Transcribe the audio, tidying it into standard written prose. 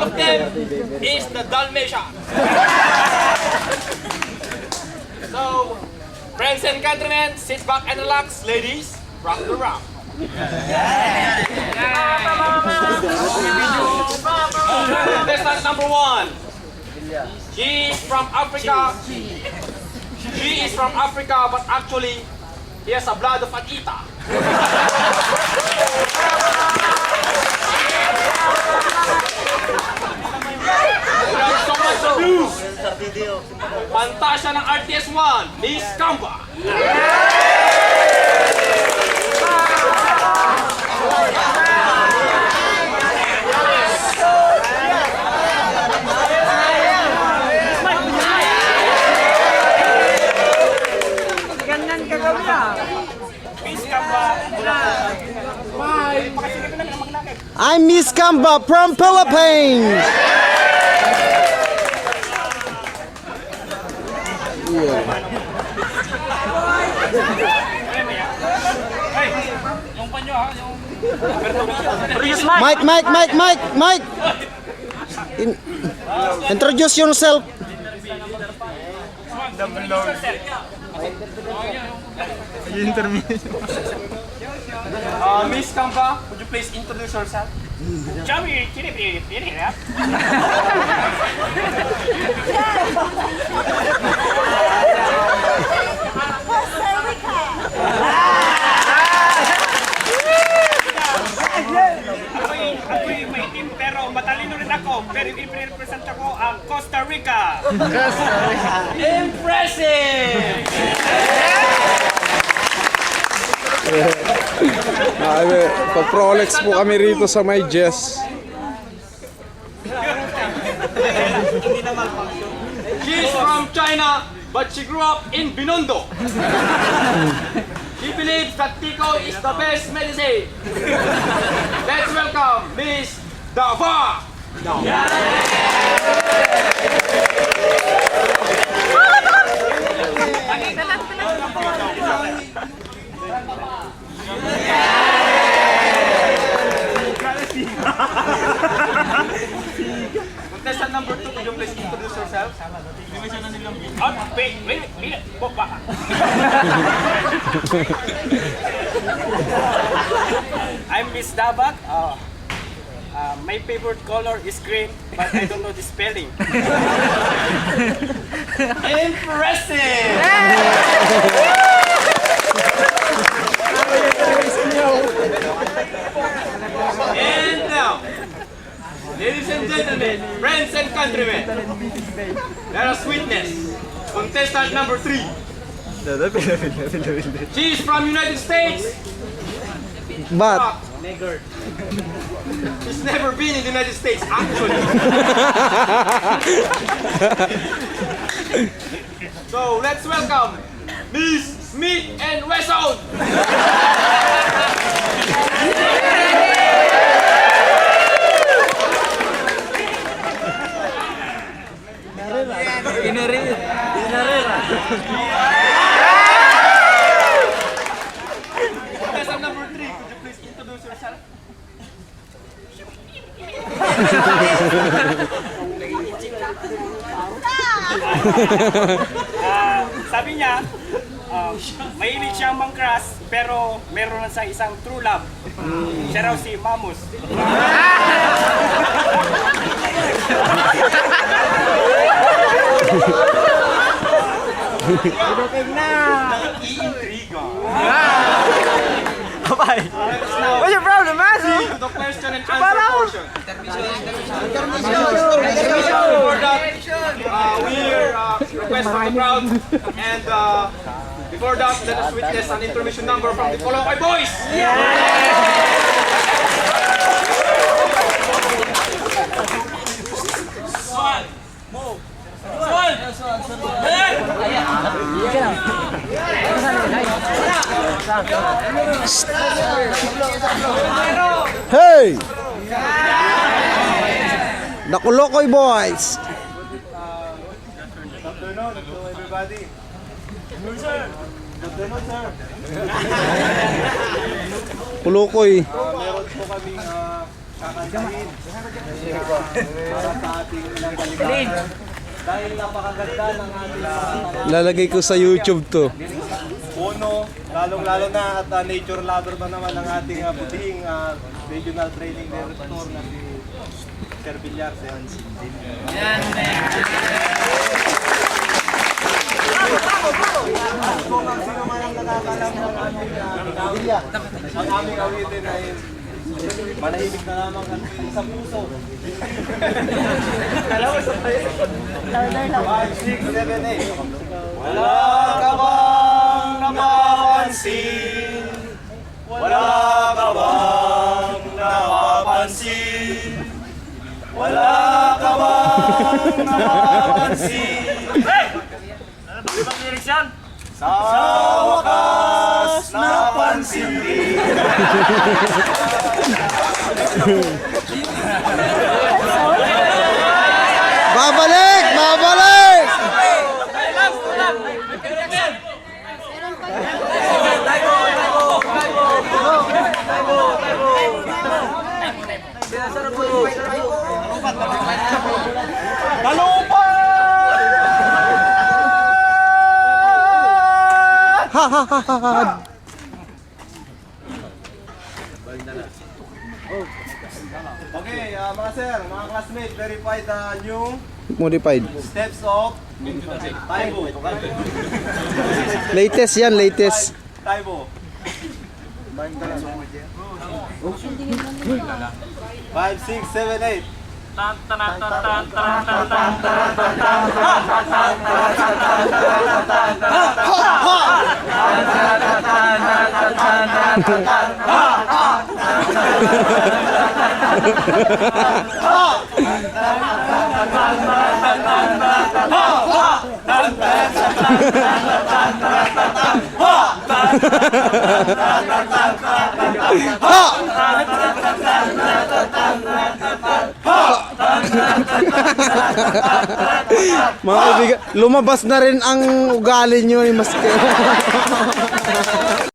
of them is the Dalmatian. So, friends and countrymen, sit back and relax. Ladies, rock the rock. Contestant number 1. He is from Africa. She is from Africa, but actually, he has a blood of an Ita. Without so much ado, Pantasya ng RTS1, Miss Kamba. I'm Miss Kamba from Philippines. Mike. Introduce yourself. Miss Kamba, would you please introduce yourself? Ako'y maitim pero matalino rin ako. Pero i-represent ako ang Costa Rica. Impressive! Pag-prolex po kami rito sa may Jess. She's from China, but she grew up in Binondo. She believes that Tico is the best medicine. Let's welcome Miss Dava. Contestant number 2, could you please introduce yourself? Wait. Baka. I'm Miss Dabak. My favorite color is green, but I don't know the spelling. Impressive! And now, ladies and gentlemen, friends and countrymen, let us witness contestant number 3. She is from United States, But she's never been in the United States, actually. So let's welcome Miss Smith and Wesson. Contestant number 3, could you please introduce yourself? Sabi niya, mahilig siyang mang-crush, pero meron na sa isang true love. Siya raw si Mamus. Nag-iintriga. what's your problem, man? To the question and answer portion. Before that, we request from the crowd, and before that, let us witness an intermission number from the Colombay Boys. Hey! Nakulokoy boys! Afternoon to everybody. Kulokoy. Meron po kaming kakantahin. Para sa ating pinanggalingan. Dahil napakaganda ng ating mga Lalagay ko sa YouTube to. Puno, lalong-lalo na at nature lover ba naman ang ating puting regional training director na si Sir Villar. Kung ang sino man ang nakakalam ng aming ang aming awitin ay manahimik na lamang at sa puso. 5, 6, 7, 8. Wala ka bang napapansin? Wala ka bang napapansin? Wala ka bang napapansin? Sa wakas, napansin din. Babalik! Babalik! Ha ha ha ha ha. Okay, mga sir, mga classmates, verified the new Modified. steps of Taibo. Latest yan, latest. Taibo. 5, 6, 7, 8. Mga kaibigan, lumabas na rin ang ugali nyo ni Master.